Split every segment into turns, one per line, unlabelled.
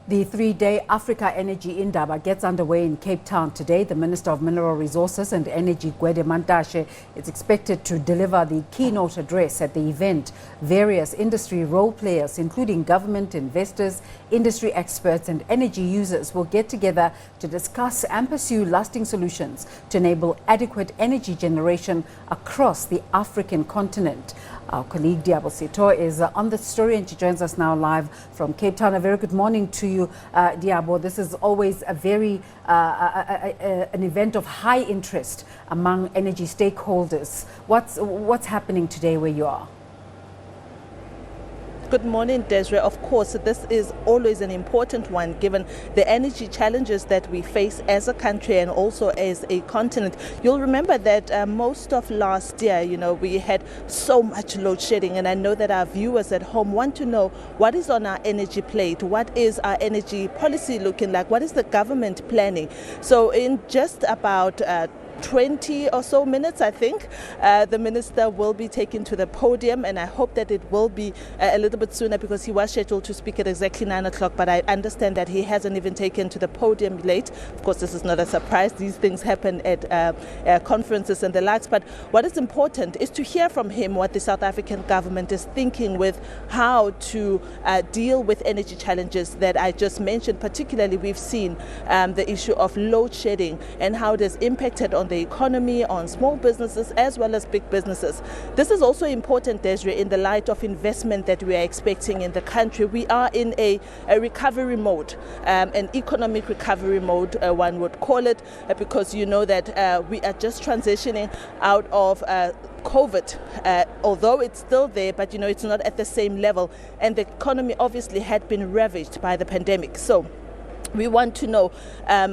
The three-day Africa Energy Indaba gets underway in Cape Town today. The Minister of Mineral Resources and Energy, Gwede, Mantashe, is expected to deliver the keynote address at the event. Various industry role players, including government, investors, industry experts and energy users, will get together to discuss and pursue lasting solutions to enable adequate energy generation across the African continent. Our colleague Liabo Setho is on the story and she joins us now live from Cape Town. A very good morning to you, Liabo. This is always a very an event of high interest among energy stakeholders. What's happening today where you are?
Good morning, Desiree. Of course, this is always an important one given the energy challenges that we face as a country and also as a continent. You'll remember that most of last year, we had so much load shedding, and I know that our viewers at home want to know what is on our energy plate, what is our energy policy looking like, what is the government planning. So in just about 20 or so minutes, I think, the minister will be taken to the podium, and I hope that it will be a little bit sooner because he was scheduled to speak at exactly 9 o'clock, but I understand that he hasn't even taken to the podium late. Of course, this is not a surprise. These things happen at conferences and the likes, but what is important is to hear from him what the South African government is thinking with how to deal with energy challenges that I just mentioned. Particularly, we've seen the issue of load shedding and how it has impacted on the economy, on small businesses as well as big businesses. This is also important, Desiree, in the light of investment that we are expecting in the country. We are in a recovery mode, an economic recovery mode, one would call it, because you know that we are just transitioning out of COVID, although it's still there, but it's not at the same level, and the economy obviously had been ravaged by the pandemic. So we want to know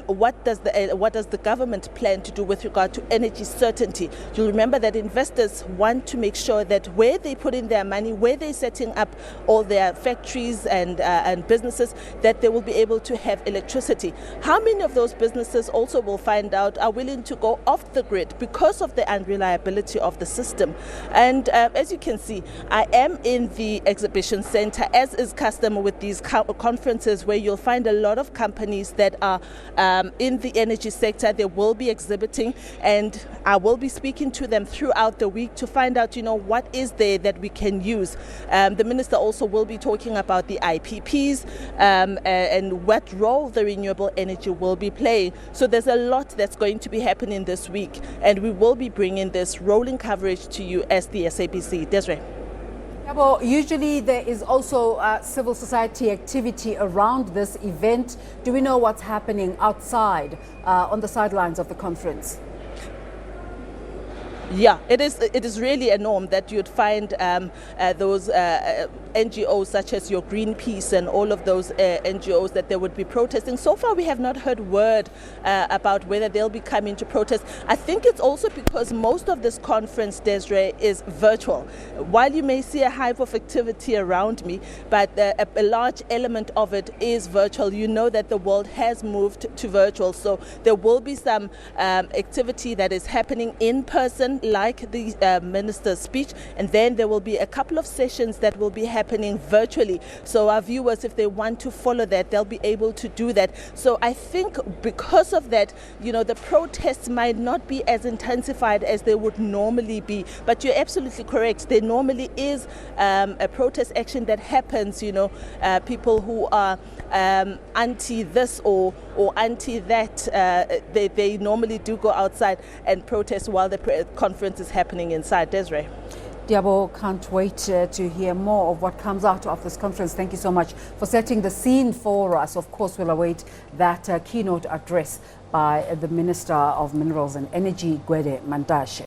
what does the government plan to do with regard to energy certainty. You'll remember that investors want to make sure that where they put in their money, where they're setting up all their factories and businesses, that they will be able to have electricity. How many of those businesses also will find out are willing to go off the grid because of the unreliability of the system? And as you can see, I am in the exhibition center, as is custom with these conferences, where you'll find a lot of companies that are in the energy sector. They will be exhibiting, and I will be speaking to them throughout the week to find out, what is there that we can use. The minister also will be talking about the IPPs and what role the renewable energy will be playing. So there's a lot that's going to be happening this week, and we will be bringing this rolling coverage to you as the SABC. Desiree.
Well, usually there is also civil society activity around this event. Do we know what's happening outside on the sidelines of the conference?
Yeah, it is really a norm that you'd find those NGOs such as your Greenpeace and all of those NGOs that they would be protesting. So far, we have not heard word about whether they'll be coming to protest. I think it's also because most of this conference, Desiree, is virtual. While you may see a hive of activity around me, but a large element of it is virtual. You know that the world has moved to virtual, so there will be some activity that is happening in person, like the minister's speech, and then there will be a couple of sessions that will be happening virtually. So our viewers, if they want to follow that, they'll be able to do that. So I think because of that, the protests might not be as intensified as they would normally be. But you're absolutely correct. There normally is a protest action that happens, people who are anti this or anti that, they normally do go outside and protest while the conference is happening inside. Desiree.
Liabo, can't wait to hear more of what comes out of this conference. Thank you so much for setting the scene for us. Of course, we'll await that keynote address by the Minister of Minerals and Energy, Gwede Mantashe.